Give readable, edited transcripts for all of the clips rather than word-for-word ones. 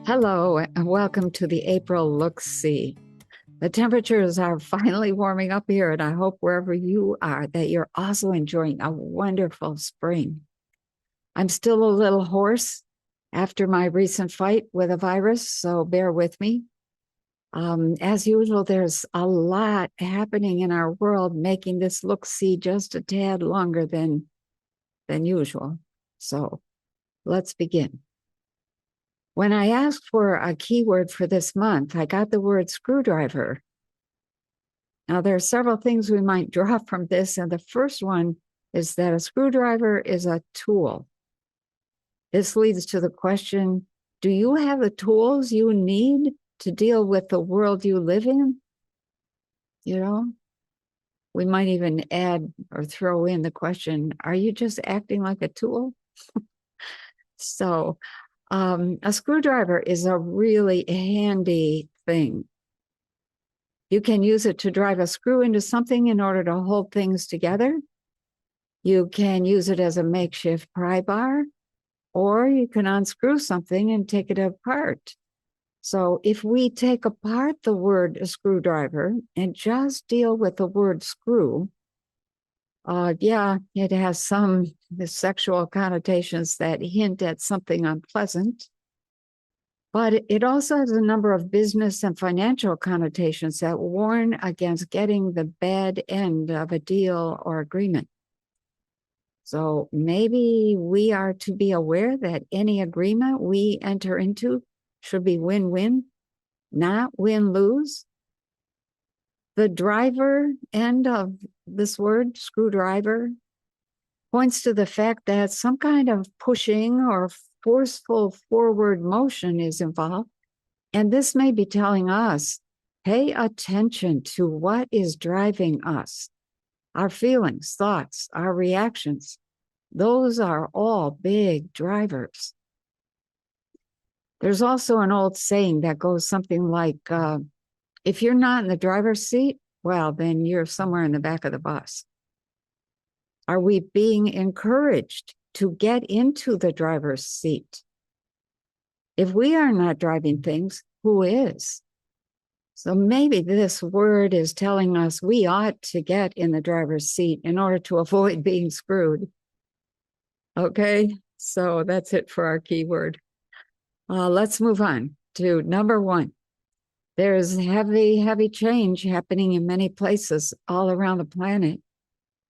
Hello, and welcome to the April Look-See. The temperatures are finally warming up here, and I hope wherever you are that you're also enjoying a wonderful spring. I'm still a little hoarse after my recent fight with a virus, so bear with me. As usual, there's a lot happening in our world, making this look-see just a tad longer than usual. So let's begin. When I asked for a keyword for this month, I got the word screwdriver. Now, there are several things we might draw from this, and the first one is that a screwdriver is a tool. This leads to the question, do you have the tools you need to deal with the world you live in? You know, we might even add or throw in the question, are you just acting like a tool? So, a screwdriver is a really handy thing. You can use it to drive a screw into something in order to hold things together. You can use it as a makeshift pry bar, or you can unscrew something and take it apart. So if we take apart the word screwdriver and just deal with the word screw, it has some sexual connotations that hint at something unpleasant, but it also has a number of business and financial connotations that warn against getting the bad end of a deal or agreement. So maybe we are to be aware that any agreement we enter into should be win-win, not win-lose. The driver end of this word, screwdriver, points to the fact that some kind of pushing or forceful forward motion is involved. And this may be telling us, pay attention to what is driving us, our feelings, thoughts, our reactions. Those are all big drivers. There's also an old saying that goes something like, if you're not in the driver's seat, well, then you're somewhere in the back of the bus. Are we being encouraged to get into the driver's seat? If we are not driving things, who is? So maybe this word is telling us we ought to get in the driver's seat in order to avoid being screwed. Okay, so that's it for our keyword. Let's move on to number one. There's heavy change happening in many places all around the planet.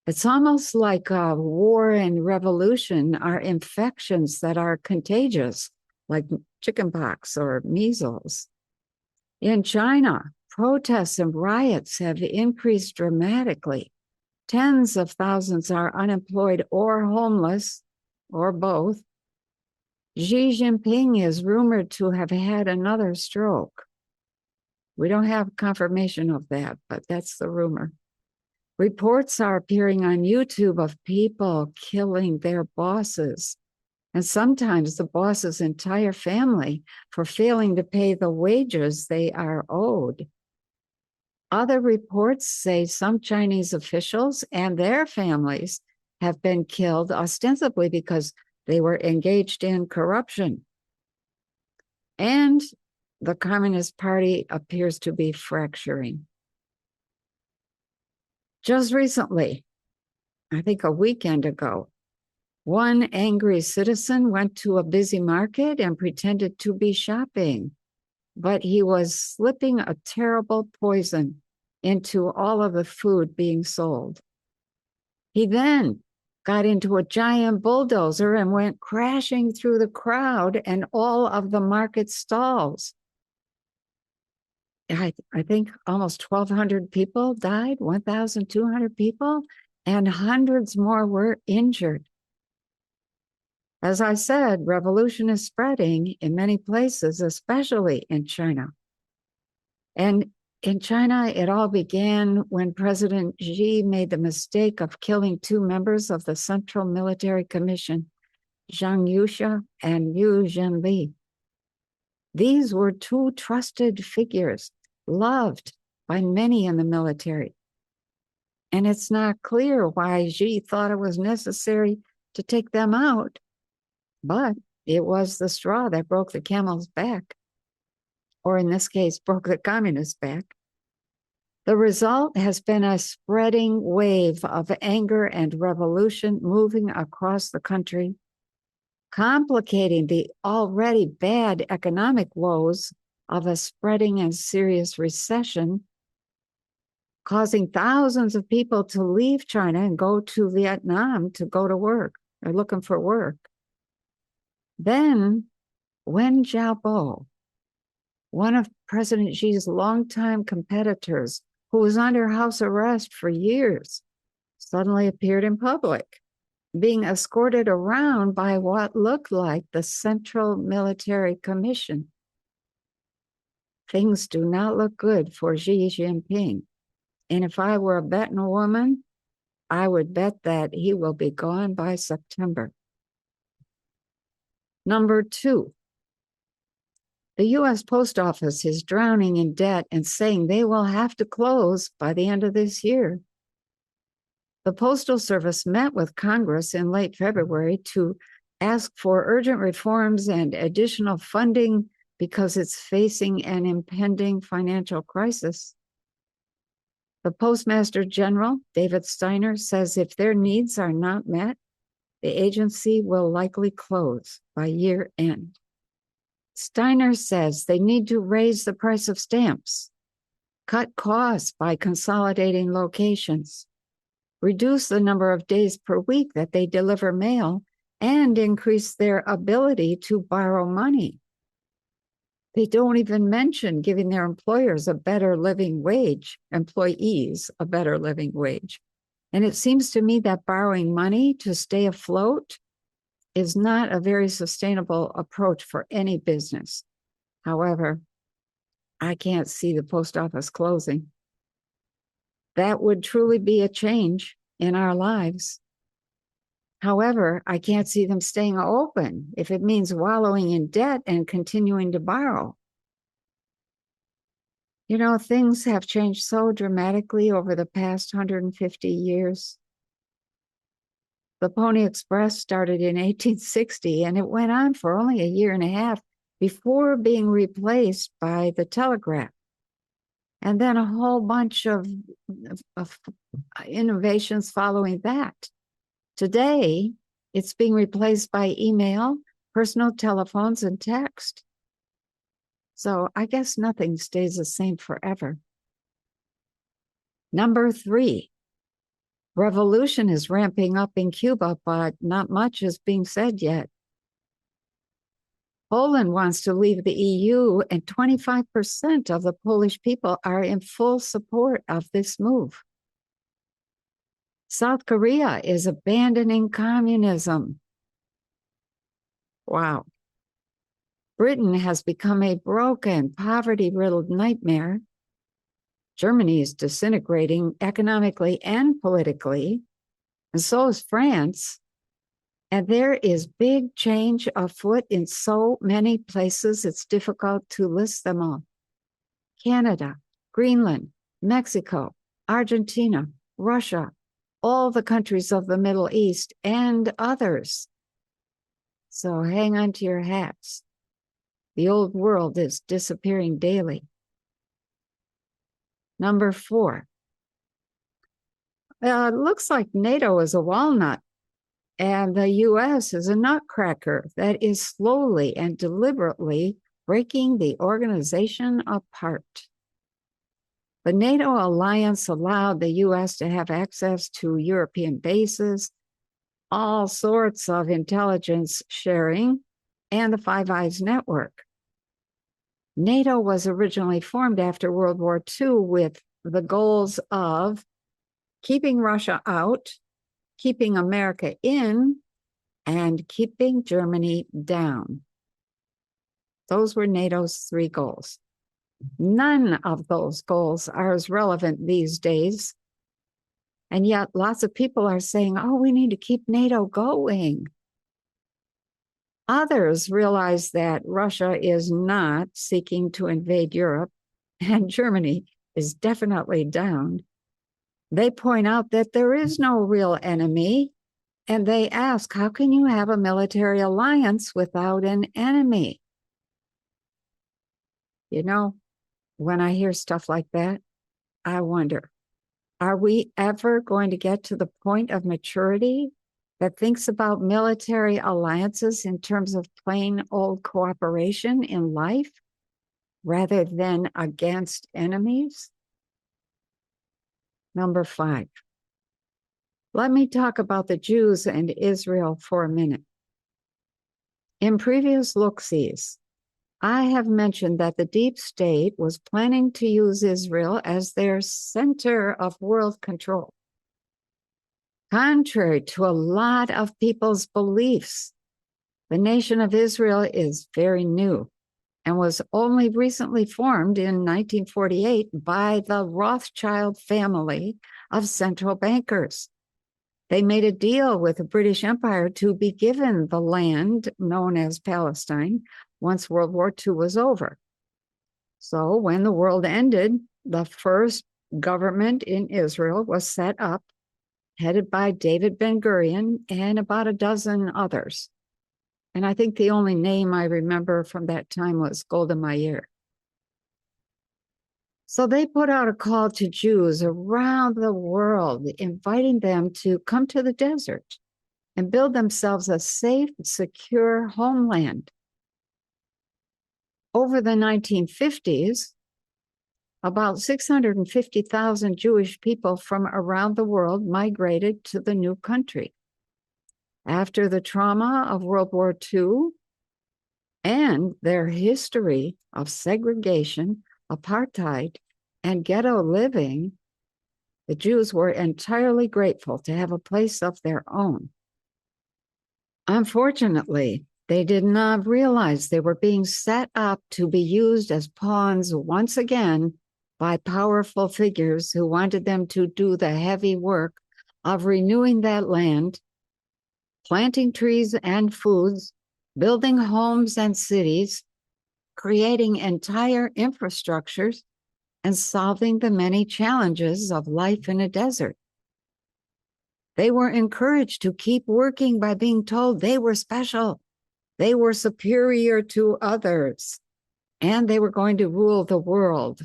It's almost like a war and revolution are infections that are contagious, like chickenpox or measles. In China, protests and riots have increased dramatically. Tens of thousands are unemployed or homeless, or both. Xi Jinping is rumored to have had another stroke. We don't have confirmation of that, but that's the rumor. Reports are appearing on YouTube of people killing their bosses, and sometimes the boss's entire family for failing to pay the wages they are owed. Other reports say some Chinese officials and their families have been killed ostensibly because they were engaged in corruption. And the Communist Party appears to be fracturing. Just recently, I think a weekend ago, one angry citizen went to a busy market and pretended to be shopping, but he was slipping a terrible poison into all of the food being sold. He then got into a giant bulldozer and went crashing through the crowd and all of the market stalls. I think almost 1,200 people died, 1,200 people, and hundreds more were injured. As I said, revolution is spreading in many places, especially in China. And in China, it all began when President Xi made the mistake of killing two members of the Central Military Commission, Zhang Yusha and Liu Zhenli. These were two trusted figures, loved by many in the military. And it's not clear why Xi thought it was necessary to take them out, but it was the straw that broke the camel's back. or in this case, broke the communists back. The result has been a spreading wave of anger and revolution moving across the country, complicating the already bad economic woes of a spreading and serious recession, causing thousands of people to leave China and go to Vietnam to go to work. They're looking for work. Then Wen Jiabao, one of President Xi's longtime competitors, who was under house arrest for years, suddenly appeared in public, being escorted around by what looked like the Central Military Commission. Things do not look good for Xi Jinping. And if I were a betting woman, I would bet that he will be gone by September. Number 2, the U.S. Post Office is drowning in debt and saying they will have to close by the end of this year. The Postal Service met with Congress in late February to ask for urgent reforms and additional funding because it's facing an impending financial crisis. The Postmaster General, David Steiner, says if their needs are not met, the agency will likely close by year end. Steiner says they need to raise the price of stamps, cut costs by consolidating locations, reduce the number of days per week that they deliver mail, and increase their ability to borrow money. They don't even mention giving their employees a better living wage. And it seems to me that borrowing money to stay afloat is not a very sustainable approach for any business. However, I can't see the post office closing. That would truly be a change in our lives. However, I can't see them staying open if it means wallowing in debt and continuing to borrow. You know, things have changed so dramatically over the past 150 years. The Pony Express started in 1860, and it went on for only a year and a half before being replaced by the telegraph. And then a whole bunch of innovations following that. Today, it's being replaced by email, personal telephones, and text. So I guess nothing stays the same forever. Number 3, revolution is ramping up in Cuba, but not much is being said yet. Poland wants to leave the EU, and 25% of the Polish people are in full support of this move. South Korea is abandoning communism. Wow. Britain has become a broken, poverty-riddled nightmare. Germany is disintegrating economically and politically, and so is France. And there is big change afoot in so many places, it's difficult to list them all. Canada, Greenland, Mexico, Argentina, Russia, all the countries of the Middle East, and others. So hang on to your hats. The old world is disappearing daily. Number 4. It looks like NATO is a walnut, and the U.S. is a nutcracker that is slowly and deliberately breaking the organization apart. The NATO alliance allowed the U.S. to have access to European bases, all sorts of intelligence sharing, and the Five Eyes network. NATO was originally formed after World War II with the goals of keeping Russia out, keeping America in, and keeping Germany down. Those were NATO's 3 goals. None of those goals are as relevant these days. And yet lots of people are saying, oh, we need to keep NATO going. Others realize that Russia is not seeking to invade Europe, and Germany is definitely down. They point out that there is no real enemy, and they ask, how can you have a military alliance without an enemy? You know, when I hear stuff like that, I wonder, are we ever going to get to the point of maturity that thinks about military alliances in terms of plain old cooperation in life rather than against enemies? Number 5, let me talk about the Jews and Israel for a minute. In previous look-sees, I have mentioned that the deep state was planning to use Israel as their center of world control. Contrary to a lot of people's beliefs, the nation of Israel is very new and was only recently formed in 1948 by the Rothschild family of central bankers. They made a deal with the British Empire to be given the land known as Palestine once World War II was over. So when the world ended, the first government in Israel was set up, headed by David Ben-Gurion and about a dozen others. And I think the only name I remember from that time was Golda Meir. So they put out a call to Jews around the world, inviting them to come to the desert and build themselves a safe, secure homeland. Over the 1950s, about 650,000 Jewish people from around the world migrated to the new country. After the trauma of World War II and their history of segregation, apartheid, and ghetto living, the Jews were entirely grateful to have a place of their own. Unfortunately, they did not realize they were being set up to be used as pawns once again by powerful figures who wanted them to do the heavy work of renewing that land, planting trees and foods, building homes and cities, creating entire infrastructures, and solving the many challenges of life in a desert. They were encouraged to keep working by being told they were special, they were superior to others, and they were going to rule the world.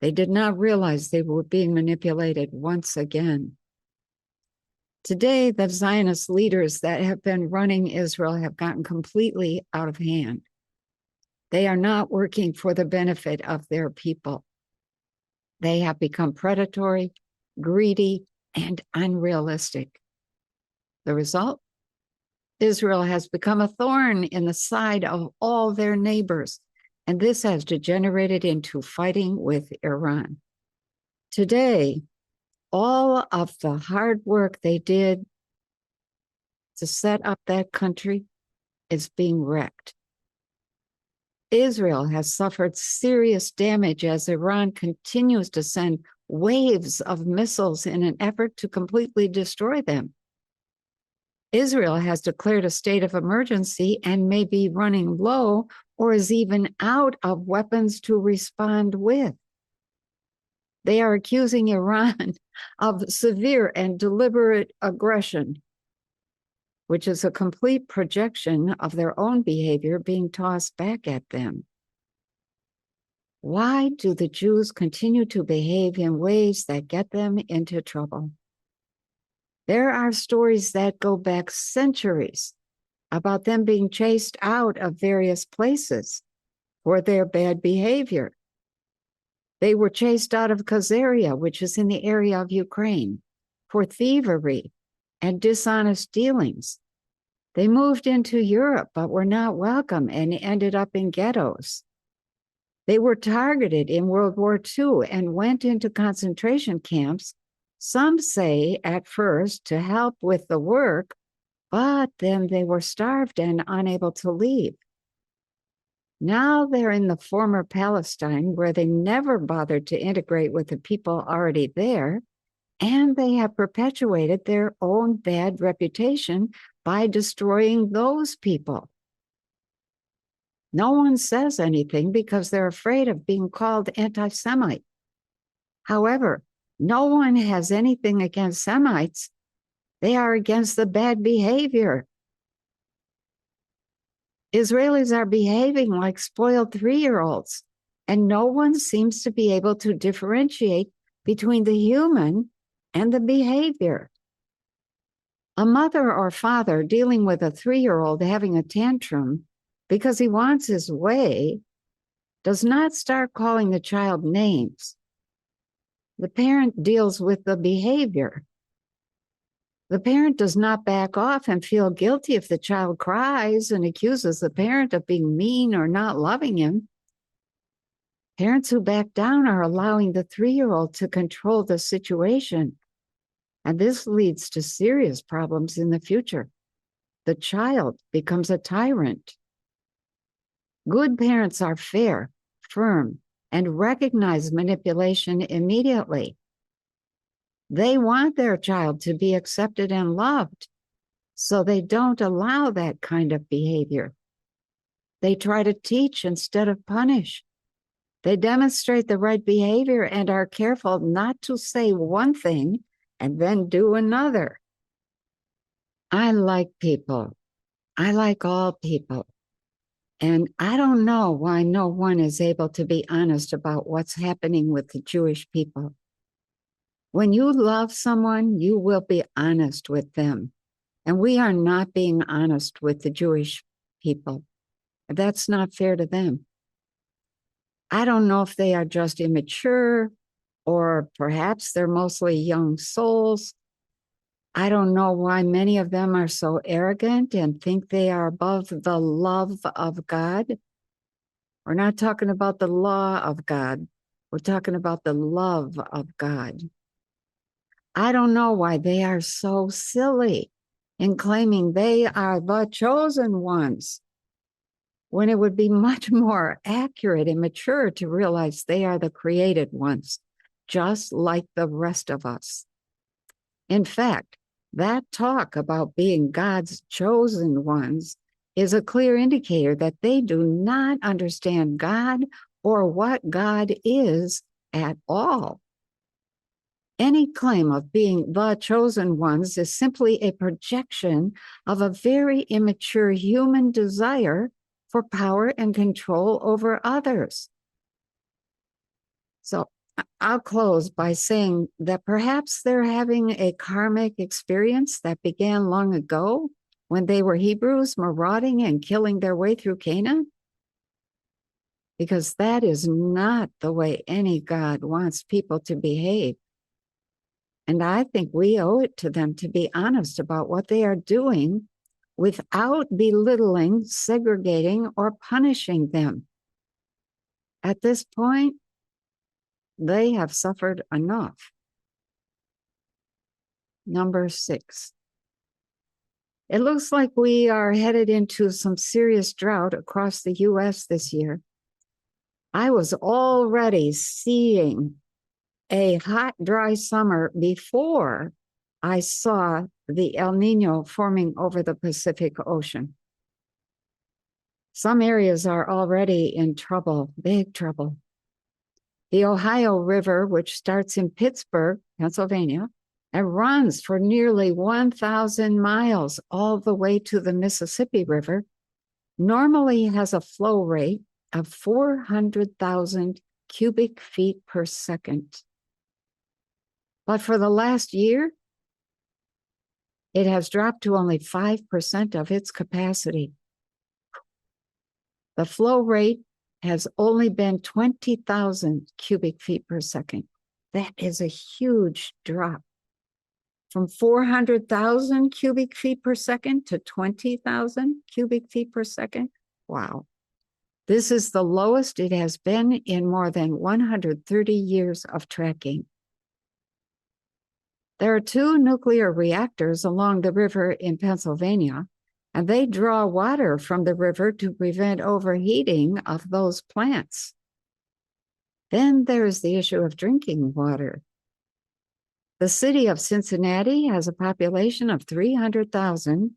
They did not realize they were being manipulated once again. Today, the Zionist leaders that have been running Israel have gotten completely out of hand. They are not working for the benefit of their people. They have become predatory, greedy, and unrealistic. The result? Israel has become a thorn in the side of all their neighbors, and this has degenerated into fighting with Iran. Today, all of the hard work they did to set up that country is being wrecked. Israel has suffered serious damage as Iran continues to send waves of missiles in an effort to completely destroy them. Israel has declared a state of emergency and may be running low or is even out of weapons to respond with. They are accusing Iran of severe and deliberate aggression, which is a complete projection of their own behavior being tossed back at them. Why do the Jews continue to behave in ways that get them into trouble? There are stories that go back centuries about them being chased out of various places for their bad behavior. They were chased out of Khazaria, which is in the area of Ukraine, for thievery and dishonest dealings. They moved into Europe, but were not welcome and ended up in ghettos. They were targeted in World War II and went into concentration camps, some say at first to help with the work, but then they were starved and unable to leave. Now they're in the former Palestine, where they never bothered to integrate with the people already there, and they have perpetuated their own bad reputation by destroying those people. No one says anything because they're afraid of being called anti-Semite. However, no one has anything against Semites. They are against the bad behavior. Israelis are behaving like spoiled 3-year-olds, and no one seems to be able to differentiate between the human and the behavior. A mother or father dealing with a 3-year-old having a tantrum because he wants his way does not start calling the child names. The parent deals with the behavior. The parent does not back off and feel guilty if the child cries and accuses the parent of being mean or not loving him. Parents who back down are allowing the 3-year-old to control the situation, and this leads to serious problems in the future. The child becomes a tyrant. Good parents are fair, firm, and recognize manipulation immediately. They want their child to be accepted and loved, so they don't allow that kind of behavior. They try to teach instead of punish. They demonstrate the right behavior and are careful not to say one thing and then do another. I like people. I like all people. And I don't know why no one is able to be honest about what's happening with the Jewish people. When you love someone, you will be honest with them. And we are not being honest with the Jewish people. That's not fair to them. I don't know if they are just immature or perhaps they're mostly young souls. I don't know why many of them are so arrogant and think they are above the love of God. We're not talking about the law of God. We're talking about the love of God. I don't know why they are so silly in claiming they are the chosen ones, when it would be much more accurate and mature to realize they are the created ones, just like the rest of us. In fact, that talk about being God's chosen ones is a clear indicator that they do not understand God or what God is at all. Any claim of being the chosen ones is simply a projection of a very immature human desire for power and control over others. So I'll close by saying that perhaps they're having a karmic experience that began long ago when they were Hebrews marauding and killing their way through Canaan. Because that is not the way any God wants people to behave. And I think we owe it to them to be honest about what they are doing without belittling, segregating, or punishing them. At this point, they have suffered enough. Number 6. It looks like we are headed into some serious drought across the U.S. this year. I was already seeing a hot, dry summer before I saw the El Nino forming over the Pacific Ocean. Some areas are already in trouble, big trouble. The Ohio River, which starts in Pittsburgh, Pennsylvania, and runs for nearly 1,000 miles all the way to the Mississippi River, normally has a flow rate of 400,000 cubic feet per second. But for the last year, it has dropped to only 5% of its capacity. The flow rate has only been 20,000 cubic feet per second. That is a huge drop. From 400,000 cubic feet per second to 20,000 cubic feet per second. Wow. This is the lowest it has been in more than 130 years of tracking. There are 2 nuclear reactors along the river in Pennsylvania, and they draw water from the river to prevent overheating of those plants. Then there is the issue of drinking water. The city of Cincinnati has a population of 300,000,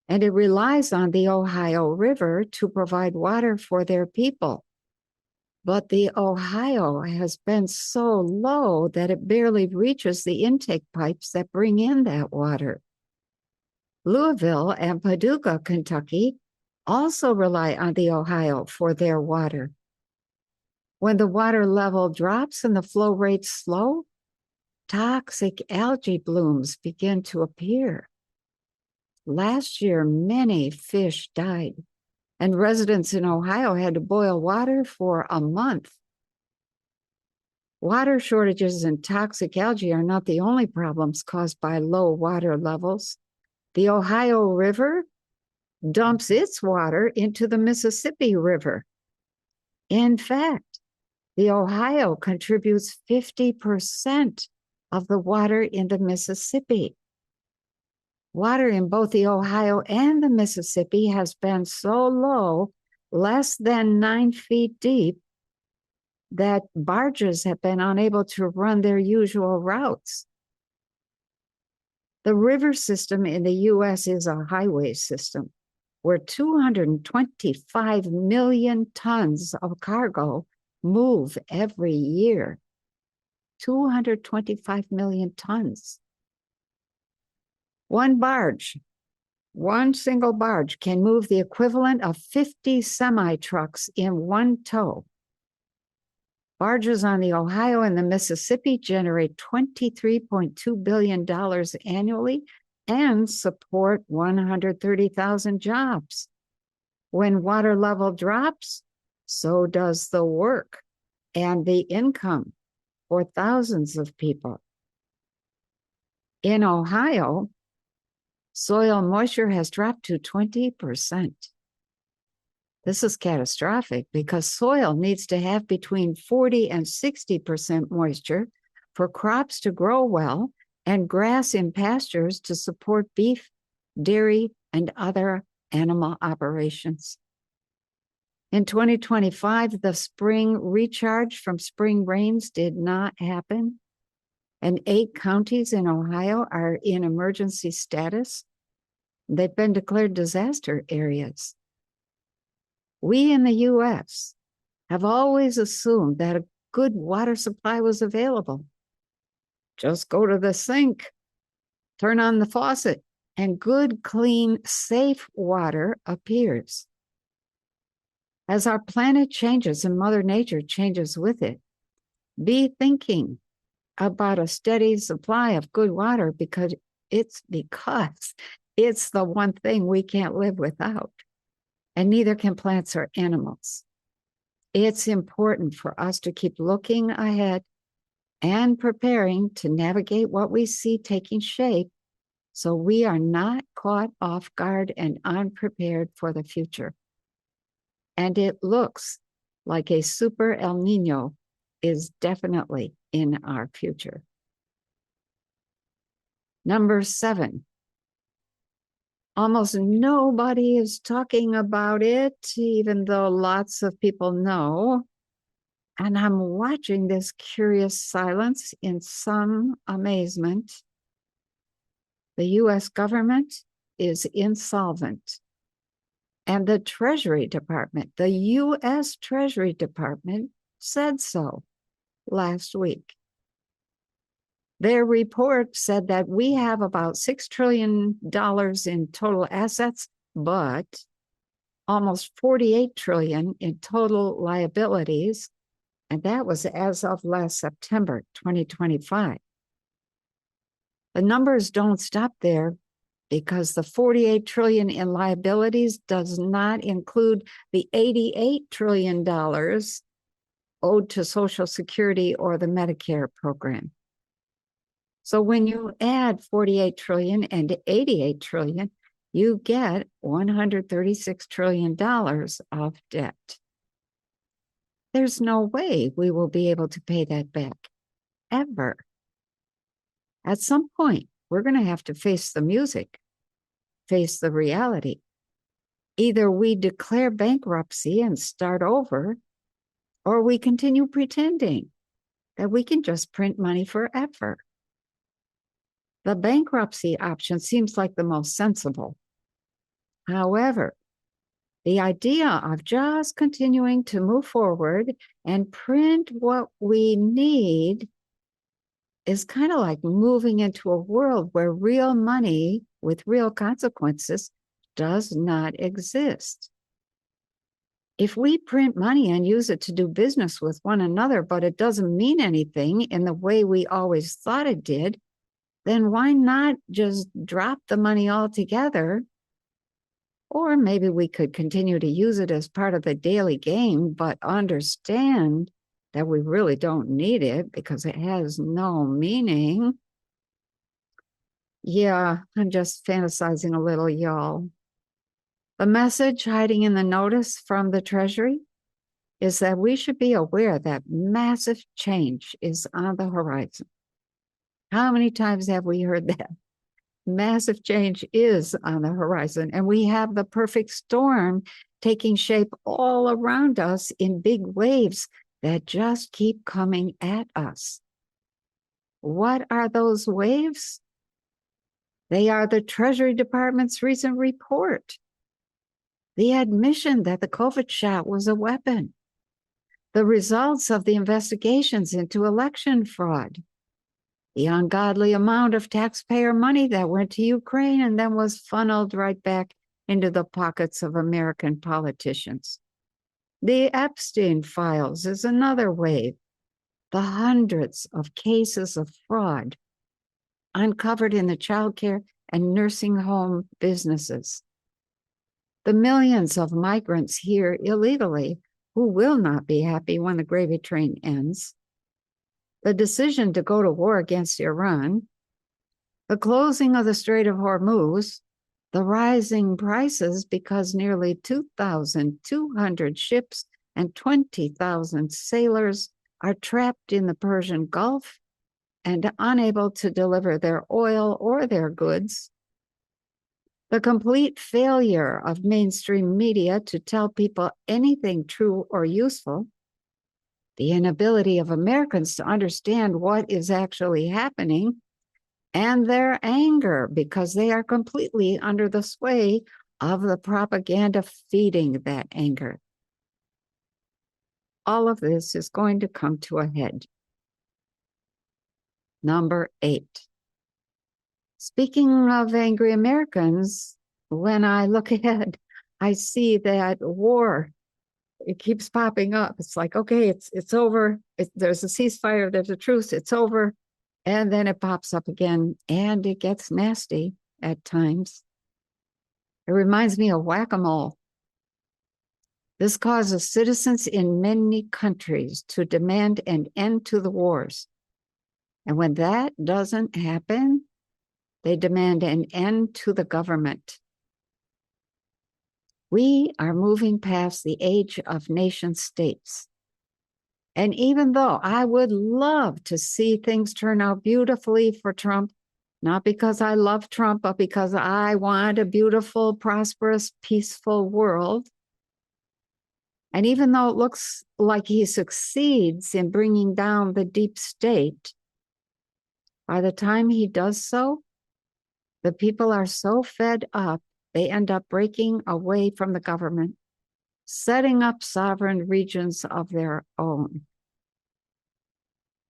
and it relies on the Ohio River to provide water for their people. But the Ohio has been so low that it barely reaches the intake pipes that bring in that water. Louisville and Paducah, Kentucky, also rely on the Ohio for their water. When the water level drops and the flow rate slow, toxic algae blooms begin to appear. Last year, many fish died, and residents in Ohio had to boil water for a month. Water shortages and toxic algae are not the only problems caused by low water levels. The Ohio River dumps its water into the Mississippi River. In fact, the Ohio contributes 50% of the water in the Mississippi. Water in both the Ohio and the Mississippi has been so low, less than 9 feet deep, that barges have been unable to run their usual routes. The river system in the U.S. is a highway system where 225 million tons of cargo move every year. 225 million tons. One single barge can move the equivalent of 50 semi-trucks in one tow. Barges on the Ohio and the Mississippi generate $23.2 billion annually and support 130,000 jobs. When water level drops, so does the work and the income for thousands of people. In Ohio, soil moisture has dropped to 20%. This is catastrophic because soil needs to have between 40 and 60% moisture for crops to grow well and grass in pastures to support beef, dairy, and other animal operations. In 2025, the spring recharge from spring rains did not happen, and 8 counties in Ohio are in emergency status. They've been declared disaster areas. We in the U.S. have always assumed that a good water supply was available. Just go to the sink, turn on the faucet, and good, clean, safe water appears. As our planet changes and Mother Nature changes with it, be thinking about a steady supply of good water because it's the one thing we can't live without, and neither can plants or animals. It's important for us to keep looking ahead and preparing to navigate what we see taking shape so we are not caught off guard and unprepared for the future. And it looks like a super El Nino is definitely in our future. Number 7. Almost nobody is talking about it, even though lots of people know. And I'm watching this curious silence in some amazement. The U.S. government is insolvent. And the Treasury Department, the U.S. Treasury Department, said so last week. Their report said that we have about $6 trillion in total assets, but almost $48 trillion in total liabilities. And that was as of last September, 2025. The numbers don't stop there because the $48 trillion in liabilities does not include the $88 trillion owed to Social Security or the Medicare program. So when you add 48 trillion and 88 trillion, you get $136 trillion of debt. There's no way we will be able to pay that back, ever. At some point, we're going to have to face the music, face the reality. Either we declare bankruptcy and start over, or we continue pretending that we can just print money forever. The bankruptcy option seems like the most sensible. However, the idea of just continuing to move forward and print what we need is kind of like moving into a world where real money with real consequences does not exist. If we print money and use it to do business with one another, but it doesn't mean anything in the way we always thought it did, then why not just drop the money altogether? Or maybe we could continue to use it as part of the daily game, but understand that we really don't need it because it has no meaning. Yeah, I'm just fantasizing a little, y'all. The message hiding in the notice from the Treasury is that we should be aware that massive change is on the horizon. How many times have we heard that? Massive change is on the horizon, and we have the perfect storm taking shape all around us in big waves that just keep coming at us. What are those waves? They are the Treasury Department's recent report, the admission that the COVID shot was a weapon, the results of the investigations into election fraud, the ungodly amount of taxpayer money that went to Ukraine and then was funneled right back into the pockets of American politicians. The Epstein files is another wave. The hundreds of cases of fraud uncovered in the childcare and nursing home businesses. The millions of migrants here illegally who will not be happy when the gravy train ends. The decision to go to war against Iran, the closing of the Strait of Hormuz, the rising prices because nearly 2,200 ships and 20,000 sailors are trapped in the Persian Gulf and unable to deliver their oil or their goods. The complete failure of mainstream media to tell people anything true or useful. The inability of Americans to understand what is actually happening, and their anger because they are completely under the sway of the propaganda feeding that anger. All of this is going to come to a head. Number 8. Speaking of angry Americans, when I look ahead, I see that war, it keeps popping up. It's like, okay, it's over. There's a ceasefire, there's a truce, it's over. And then it pops up again, and it gets nasty at times. It reminds me of whack-a-mole. This causes citizens in many countries to demand an end to the wars. And when that doesn't happen, they demand an end to the government. We are moving past the age of nation states. And even though I would love to see things turn out beautifully for Trump, not because I love Trump, but because I want a beautiful, prosperous, peaceful world. And even though it looks like he succeeds in bringing down the deep state, by the time he does so, the people are so fed up, they end up breaking away from the government, setting up sovereign regions of their own.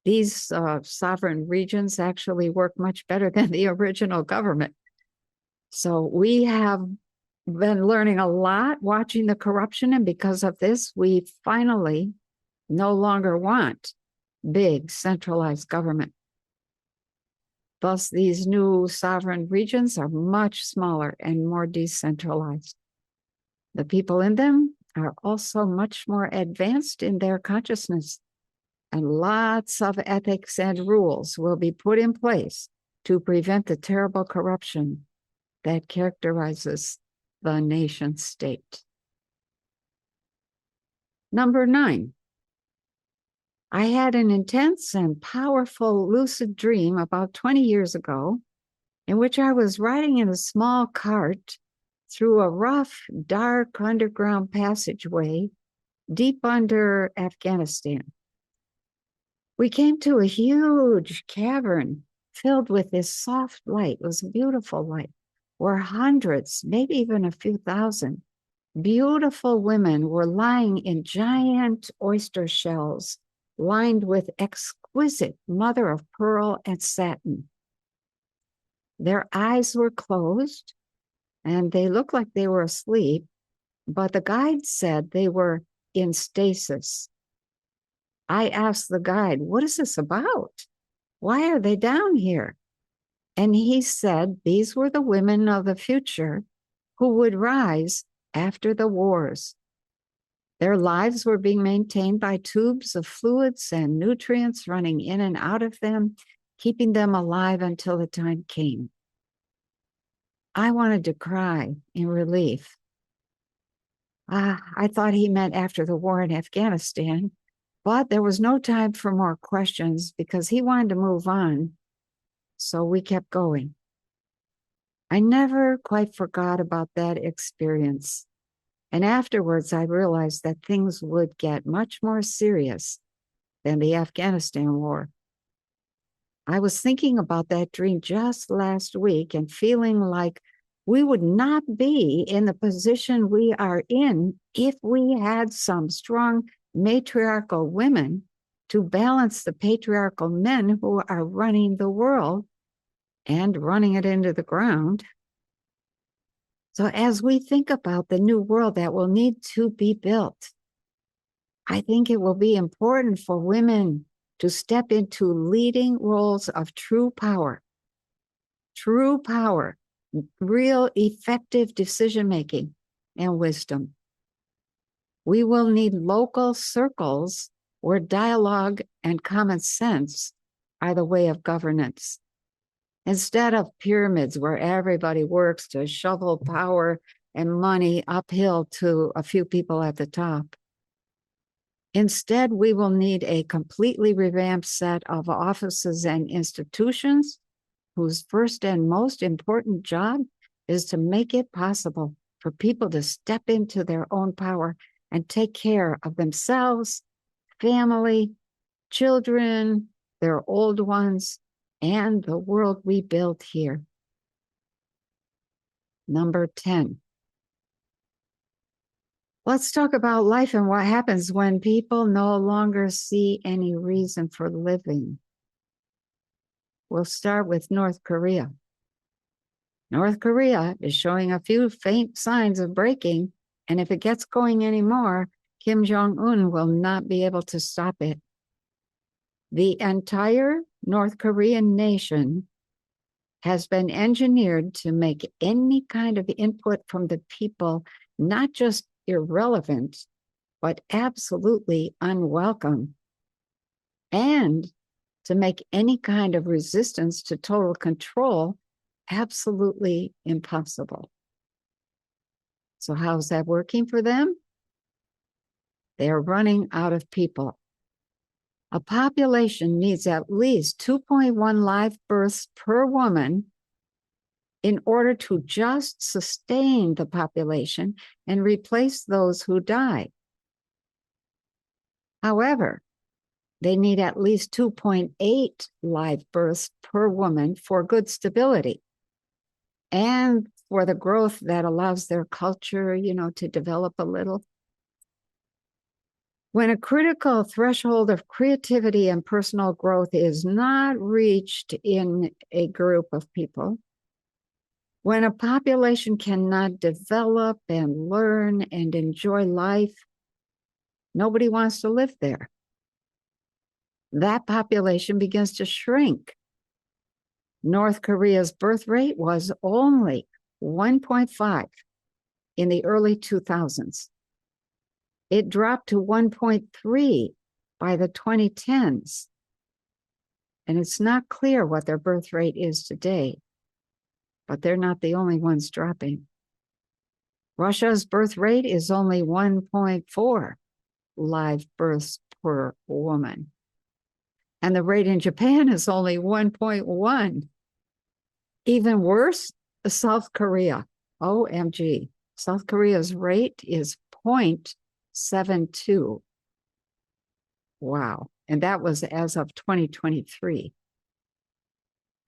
These sovereign regions actually work much better than the original government. So we have been learning a lot watching the corruption, and because of this, we finally no longer want big centralized government. Thus, these new sovereign regions are much smaller and more decentralized. The people in them are also much more advanced in their consciousness, and lots of ethics and rules will be put in place to prevent the terrible corruption that characterizes the nation state. Number 9. I had an intense and powerful lucid dream about 20 years ago in which I was riding in a small cart through a rough, dark underground passageway deep under Afghanistan. We came to a huge cavern filled with this soft light. It was a beautiful light, where hundreds, maybe even a few thousand, beautiful women were lying in giant oyster shells lined with exquisite mother of pearl and satin. Their eyes were closed, and they looked like they were asleep, but the guide said they were in stasis. I asked the guide, what is this about? Why are they down here? And he said these were the women of the future who would rise after the wars. Their lives were being maintained by tubes of fluids and nutrients running in and out of them, keeping them alive until the time came. I wanted to cry in relief. I thought he meant after the war in Afghanistan, but there was no time for more questions because he wanted to move on. So we kept going. I never quite forgot about that experience. And afterwards, I realized that things would get much more serious than the Afghanistan war. I was thinking about that dream just last week and feeling like we would not be in the position we are in if we had some strong matriarchal women to balance the patriarchal men who are running the world and running it into the ground. So as we think about the new world that will need to be built, I think it will be important for women to step into leading roles of true power, real effective decision-making and wisdom. We will need local circles where dialogue and common sense are the way of governance, instead of pyramids where everybody works to shovel power and money uphill to a few people at the top. Instead, we will need a completely revamped set of offices and institutions whose first and most important job is to make it possible for people to step into their own power and take care of themselves, family, children, their old ones, and the world we built here. Number 10. Let's talk about life and what happens when people no longer see any reason for living. We'll start with North Korea. North Korea is showing a few faint signs of breaking, and if it gets going anymore, Kim Jong-un will not be able to stop it. The entire North Korean nation has been engineered to make any kind of input from the people not just irrelevant, but absolutely unwelcome, and to make any kind of resistance to total control absolutely impossible. So how's that working for them? They're running out of people. A population needs at least 2.1 live births per woman in order to just sustain the population and replace those who die. However, they need at least 2.8 live births per woman for good stability and for the growth that allows their culture, to develop a little. When a critical threshold of creativity and personal growth is not reached in a group of people, when a population cannot develop and learn and enjoy life, nobody wants to live there. That population begins to shrink. North Korea's birth rate was only 1.5 in the early 2000s. It dropped to 1.3 by the 2010s. And it's not clear what their birth rate is today, but they're not the only ones dropping. Russia's birth rate is only 1.4 live births per woman. And the rate in Japan is only 1.1. Even worse, South Korea. OMG. South Korea's rate is 0.72. Wow. And that was as of 2023.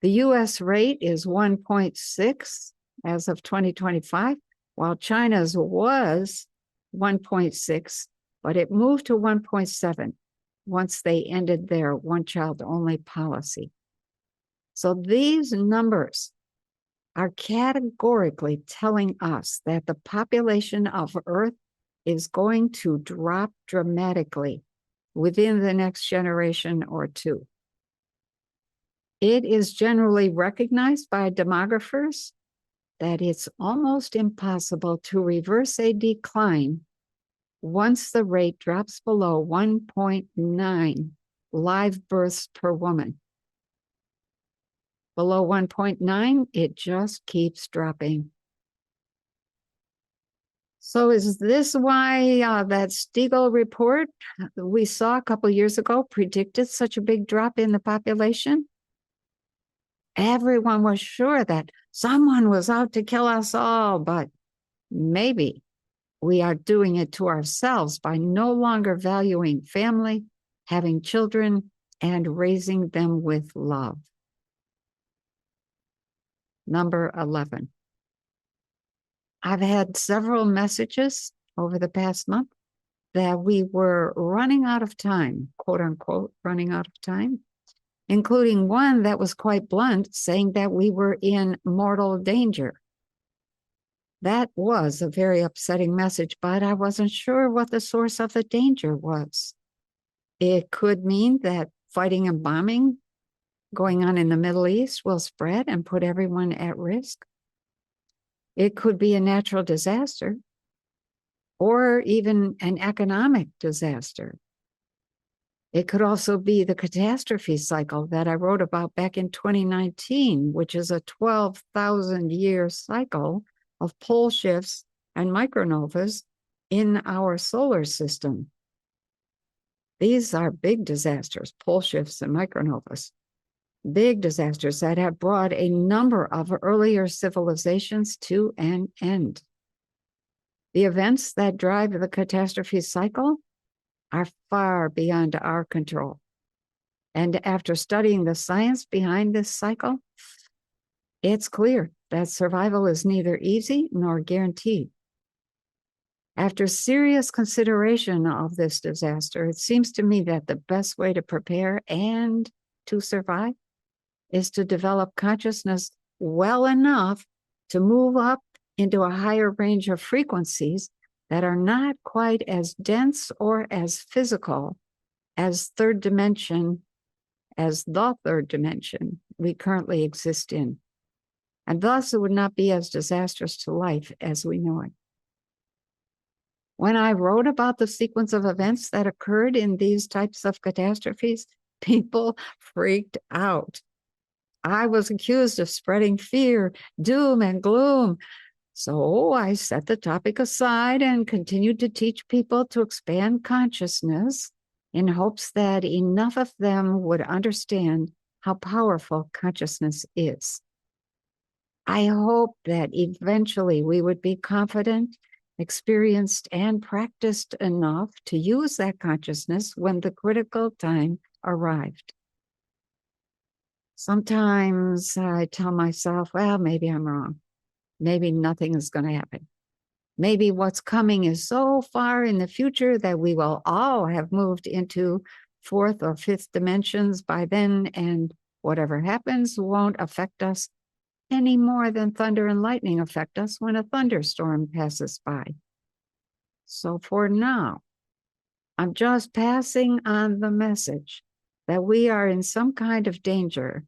The US rate is 1.6 as of 2025, while China's was 1.6, but it moved to 1.7 once they ended their one-child-only policy. So these numbers are categorically telling us that the population of Earth is going to drop dramatically within the next generation or two. It is generally recognized by demographers that it's almost impossible to reverse a decline once the rate drops below 1.9 live births per woman. Below 1.9, it just keeps dropping. So is this why that Stiegel report we saw a couple years ago predicted such a big drop in the population? Everyone was sure that someone was out to kill us all, but maybe we are doing it to ourselves by no longer valuing family, having children, and raising them with love. Number 11. I've had several messages over the past month that we were running out of time, quote unquote, running out of time, including one that was quite blunt, saying that we were in mortal danger. That was a very upsetting message, but I wasn't sure what the source of the danger was. It could mean that fighting and bombing going on in the Middle East will spread and put everyone at risk. It could be a natural disaster or even an economic disaster. It could also be the catastrophe cycle that I wrote about back in 2019, which is a 12,000-year cycle of pole shifts and micronovas in our solar system. These are big disasters, pole shifts and micronovas. Big disasters that have brought a number of earlier civilizations to an end. The events that drive the catastrophe cycle are far beyond our control. And after studying the science behind this cycle, it's clear that survival is neither easy nor guaranteed. After serious consideration of this disaster, it seems to me that the best way to prepare and to survive is to develop consciousness well enough to move up into a higher range of frequencies that are not quite as dense or as physical as the third dimension we currently exist in. And thus it would not be as disastrous to life as we know it. When I wrote about the sequence of events that occurred in these types of catastrophes, people freaked out. I was accused of spreading fear, doom, and gloom. So I set the topic aside and continued to teach people to expand consciousness in hopes that enough of them would understand how powerful consciousness is. I hope that eventually we would be confident, experienced, and practiced enough to use that consciousness when the critical time arrived. Sometimes I tell myself, well, maybe I'm wrong. Maybe nothing is going to happen. Maybe what's coming is so far in the future that we will all have moved into fourth or fifth dimensions by then, and whatever happens won't affect us any more than thunder and lightning affect us when a thunderstorm passes by. So for now, I'm just passing on the message that we are in some kind of danger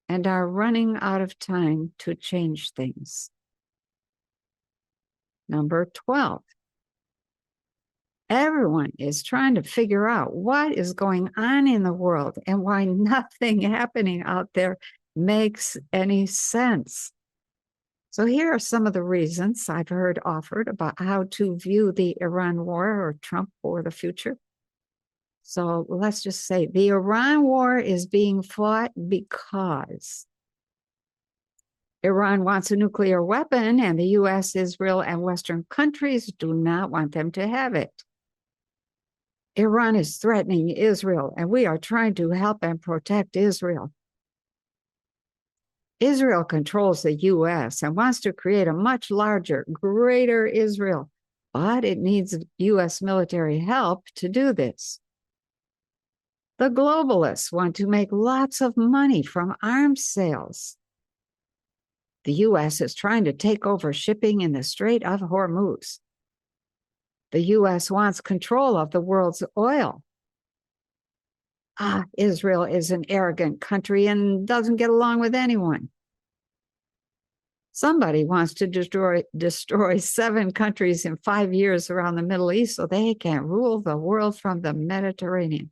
and are running out of time to change things. Number 12. Everyone is trying to figure out what is going on in the world and why nothing happening out there makes any sense. So here are some of the reasons I've heard offered about how to view the Iran war or Trump for the future. So let's just say the Iran war is being fought because Iran wants a nuclear weapon, and the US, Israel, and Western countries do not want them to have it. Iran is threatening Israel, and we are trying to help and protect Israel. Israel controls the US and wants to create a much larger, greater Israel, but it needs US military help to do this. The globalists want to make lots of money from arms sales. The U.S. is trying to take over shipping in the Strait of Hormuz. The U.S. wants control of the world's oil. Israel is an arrogant country and doesn't get along with anyone. Somebody wants to destroy 7 countries in 5 years around the Middle East so they can rule the world from the Mediterranean.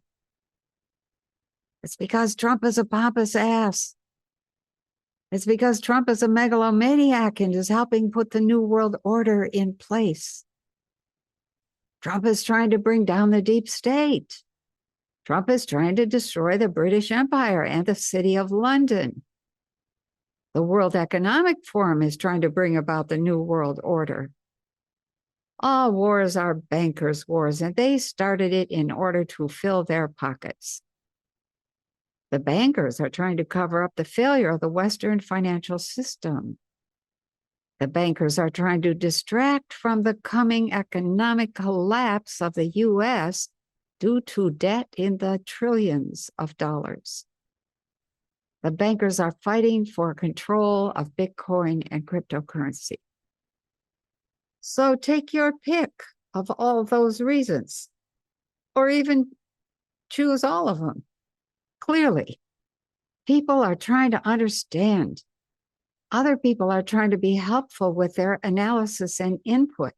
It's because Trump is a pompous ass. It's because Trump is a megalomaniac and is helping put the New World Order in place. Trump is trying to bring down the deep state. Trump is trying to destroy the British Empire and the City of London. The World Economic Forum is trying to bring about the New World Order. All wars are bankers' wars, and they started it in order to fill their pockets. The bankers are trying to cover up the failure of the Western financial system. The bankers are trying to distract from the coming economic collapse of the U.S. due to debt in the trillions of dollars. The bankers are fighting for control of Bitcoin and cryptocurrency. So take your pick of all those reasons, or even choose all of them. Clearly, people are trying to understand. Other people are trying to be helpful with their analysis and input.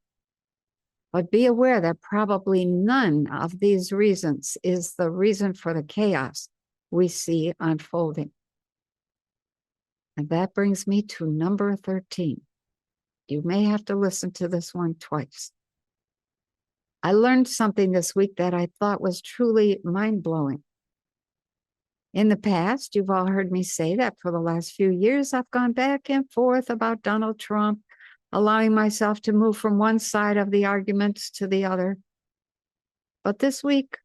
But be aware that probably none of these reasons is the reason for the chaos we see unfolding. And that brings me to number 13. You may have to listen to this one twice. I learned something this week that I thought was truly mind-blowing. In the past, you've all heard me say that for the last few years, I've gone back and forth about Donald Trump, allowing myself to move from one side of the arguments to the other. But this week,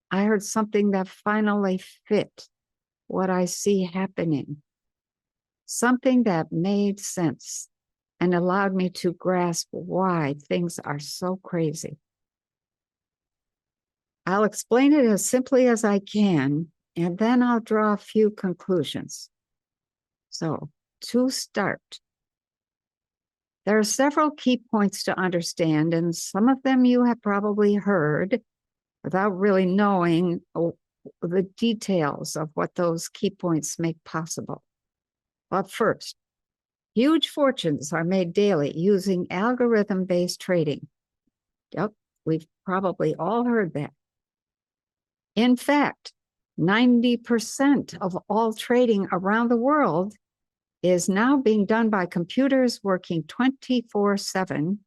I heard something that finally fit what I see happening. Something that made sense and allowed me to grasp why things are so crazy. I'll explain it as simply as I can, and then I'll draw a few conclusions. So, to start, there are several key points to understand, and some of them you have probably heard without really knowing the details of what those key points make possible. But first, huge fortunes are made daily using algorithm-based trading. Yep, we've probably all heard that. In fact, 90% of all trading around the world is now being done by computers working 24/7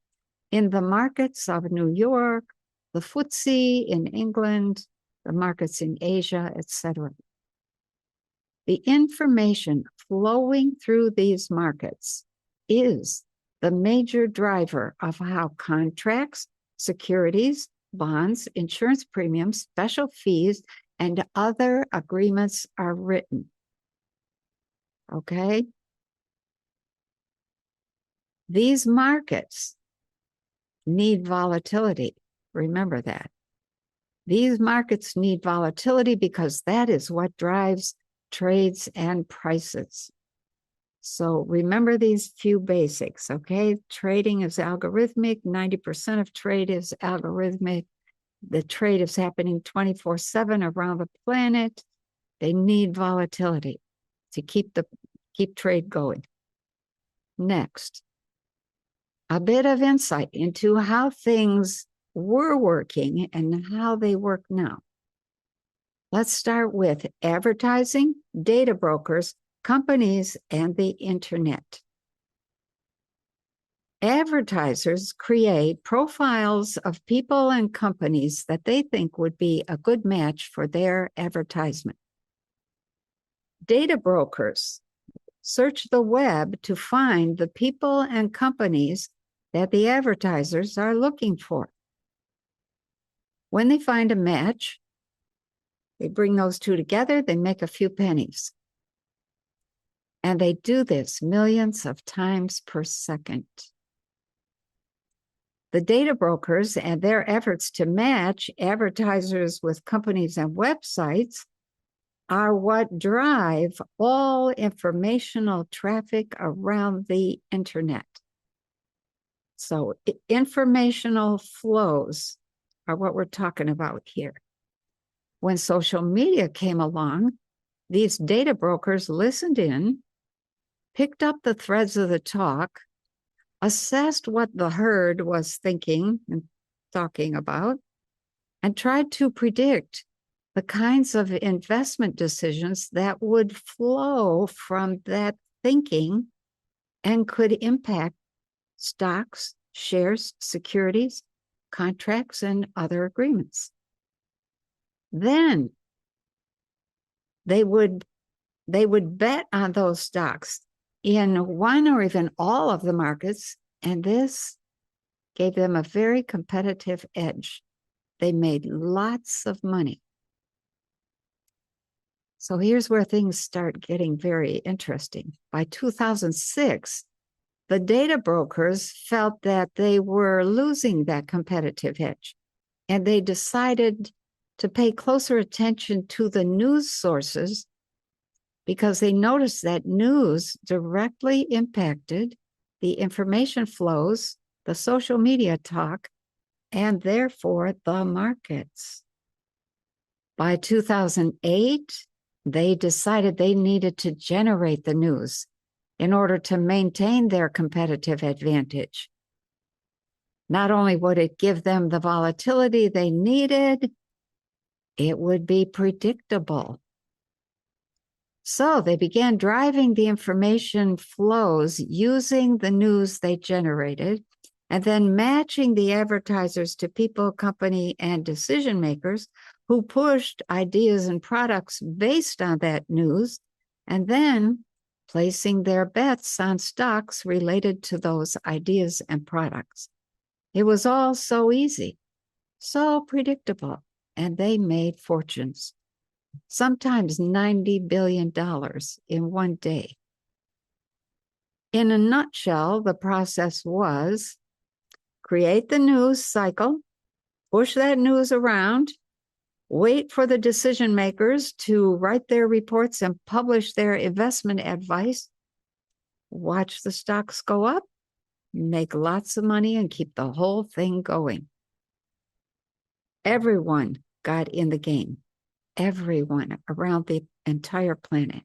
in the markets of New York, the FTSE in England, the markets in Asia, etc. The information flowing through these markets is the major driver of how contracts, securities, bonds, insurance premiums, special fees, and other agreements are written. Okay? These markets need volatility. Remember that. These markets need volatility because that is what drives trades and prices. So remember these few basics, okay? Trading is algorithmic. 90% of trade is algorithmic. The trade is happening 24/7 around the planet. They need volatility to keep trade going. Next, a bit of insight into how things were working and how they work now. Let's start with advertising, data brokers, companies, and the internet. Advertisers create profiles of people and companies that they think would be a good match for their advertisement. Data brokers search the web to find the people and companies that the advertisers are looking for. When they find a match, they bring those two together, they make a few pennies. And they do this millions of times per second. The data brokers and their efforts to match advertisers with companies and websites are what drive all informational traffic around the internet. So informational flows are what we're talking about here. When social media came along, these data brokers listened in, picked up the threads of the talk, assessed what the herd was thinking and talking about, and tried to predict the kinds of investment decisions that would flow from that thinking and could impact stocks, shares, securities, contracts, and other agreements. Then they would bet on those stocks in one or even all of the markets, and this gave them a very competitive edge. They made lots of money. So here's where things start getting very interesting. By 2006, the data brokers felt that they were losing that competitive edge, and they decided to pay closer attention to the news sources because they noticed that news directly impacted the information flows, the social media talk, and therefore the markets. By 2008, they decided they needed to generate the news in order to maintain their competitive advantage. Not only would it give them the volatility they needed, it would be predictable. So they began driving the information flows using the news they generated and then matching the advertisers to people, company, and decision makers who pushed ideas and products based on that news, and then placing their bets on stocks related to those ideas and products. It was all so easy, so predictable, and they made fortunes, sometimes $90 billion in one day. In a nutshell, the process was create the news cycle, push that news around, wait for the decision makers to write their reports and publish their investment advice, watch the stocks go up, make lots of money, and keep the whole thing going. Everyone got in the game, everyone around the entire planet.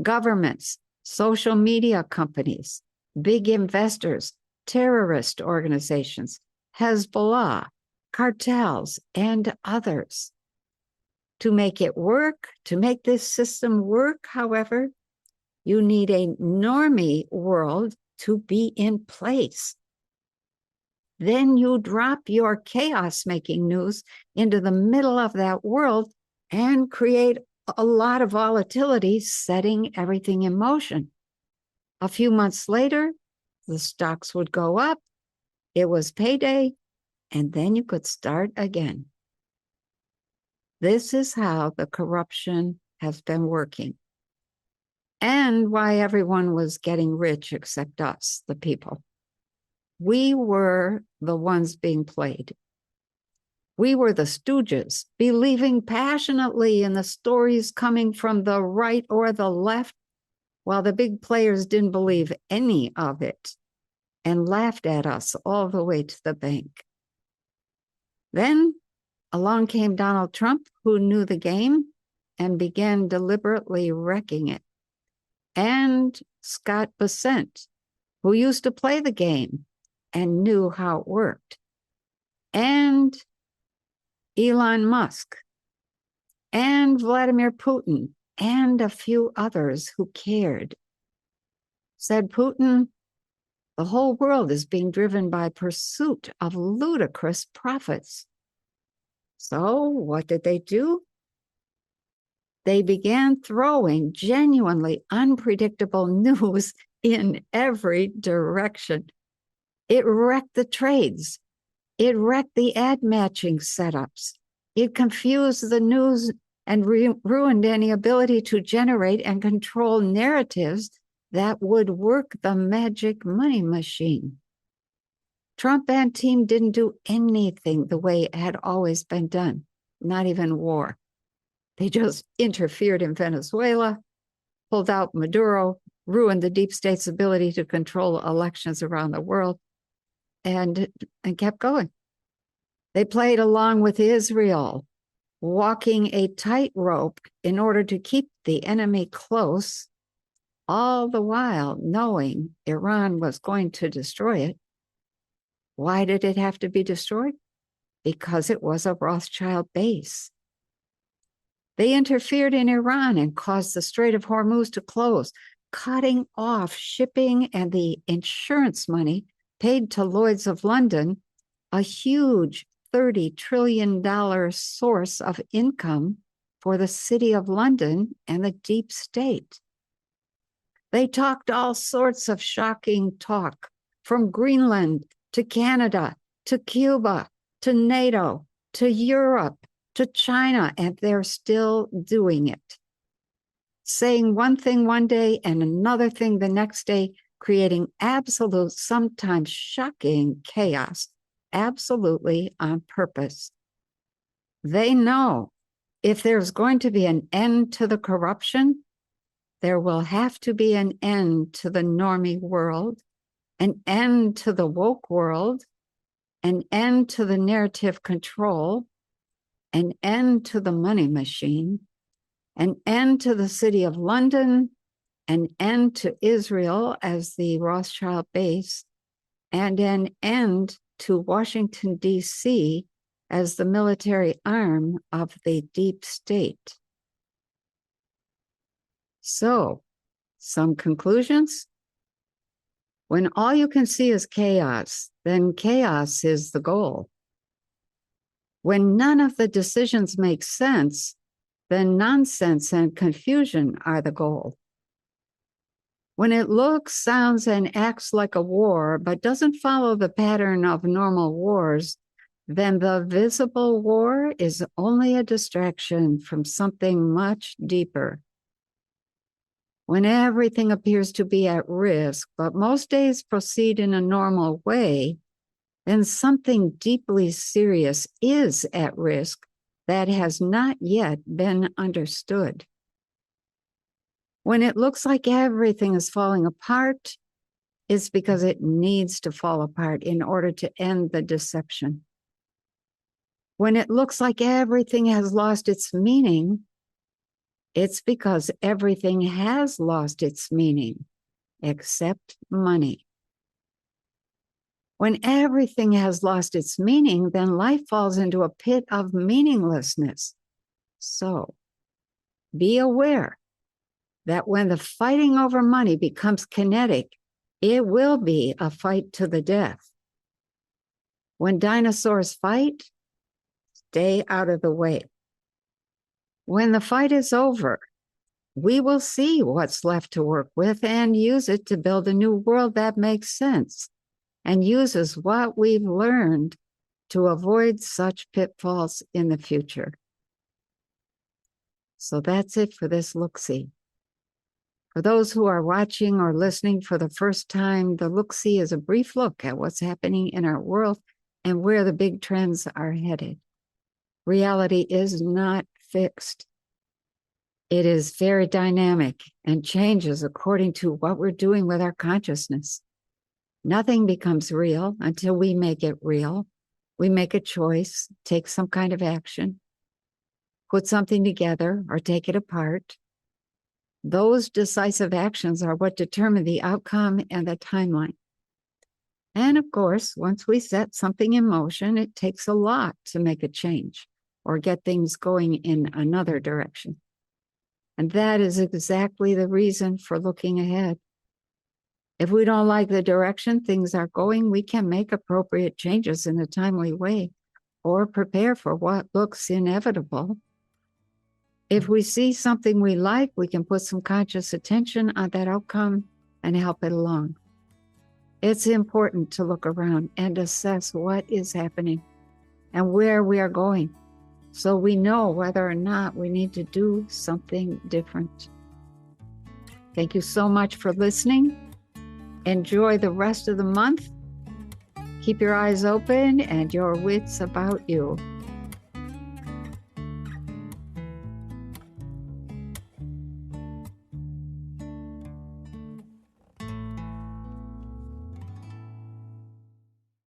Governments, social media companies, big investors, terrorist organizations, Hezbollah, cartels, and others. To make it work, to make this system work, however, you need a normie world to be in place. Then you drop your chaos-making news into the middle of that world and create a lot of volatility, setting everything in motion. A few months later, the stocks would go up, it was payday, and then you could start again. This is how the corruption has been working, and why everyone was getting rich except us, the people. We were the ones being played. We were the stooges, believing passionately in the stories coming from the right or the left, while the big players didn't believe any of it and laughed at us all the way to the bank. Then along came Donald Trump, who knew the game and began deliberately wrecking it. And Scott Bessent, who used to play the game and knew how it worked. And Elon Musk, and Vladimir Putin, and a few others who cared. Said Putin, the whole world is being driven by pursuit of ludicrous profits. So what did they do? They began throwing genuinely unpredictable news in every direction. It wrecked the trades. It wrecked the ad matching setups. It confused the news and ruined any ability to generate and control narratives that would work the magic money machine. Trump and team didn't do anything the way it had always been done, not even war. They just interfered in Venezuela, pulled out Maduro, ruined the deep state's ability to control elections around the world, and kept going. They played along with Israel, walking a tightrope in order to keep the enemy close, all the while knowing Iran was going to destroy it. Why did it have to be destroyed? Because it was a Rothschild base. They interfered in Iran and caused the Strait of Hormuz to close, cutting off shipping and the insurance money paid to Lloyd's of London, a huge $30 trillion source of income for the City of London and the deep state. They talked all sorts of shocking talk, from Greenland to Canada to Cuba to NATO to Europe to China, and they're still doing it. Saying one thing one day and another thing the next day, creating absolute, sometimes shocking chaos, absolutely on purpose. They know if there's going to be an end to the corruption, there will have to be an end to the normie world, an end to the woke world, an end to the narrative control, an end to the money machine, an end to the City of London, an end to Israel as the Rothschild base, and an end to Washington, D.C. as the military arm of the deep state. So, some conclusions? When all you can see is chaos, then chaos is the goal. When none of the decisions make sense, then nonsense and confusion are the goal. When it looks, sounds, and acts like a war, but doesn't follow the pattern of normal wars, then the visible war is only a distraction from something much deeper. When everything appears to be at risk, but most days proceed in a normal way, then something deeply serious is at risk that has not yet been understood. When it looks like everything is falling apart, it's because it needs to fall apart in order to end the deception. When it looks like everything has lost its meaning, it's because everything has lost its meaning, except money. When everything has lost its meaning, then life falls into a pit of meaninglessness. So, be aware that when the fighting over money becomes kinetic, it will be a fight to the death. When dinosaurs fight, stay out of the way. When the fight is over, we will see what's left to work with and use it to build a new world that makes sense and uses what we've learned to avoid such pitfalls in the future. So that's it for this look-see. For those who are watching or listening for the first time, the look-see is a brief look at what's happening in our world and where the big trends are headed. Reality is not fixed. It is very dynamic and changes according to what we're doing with our consciousness. Nothing becomes real until we make it real. We make a choice, take some kind of action, put something together or take it apart. Those decisive actions are what determine the outcome and the timeline. And of course, once we set something in motion, it takes a lot to make a change or get things going in another direction. And that is exactly the reason for looking ahead. If we don't like the direction things are going, we can make appropriate changes in a timely way or prepare for what looks inevitable. If we see something we like, we can put some conscious attention on that outcome and help it along. It's important to look around and assess what is happening and where we are going, so we know whether or not we need to do something different. Thank you so much for listening. Enjoy the rest of the month. Keep your eyes open and your wits about you.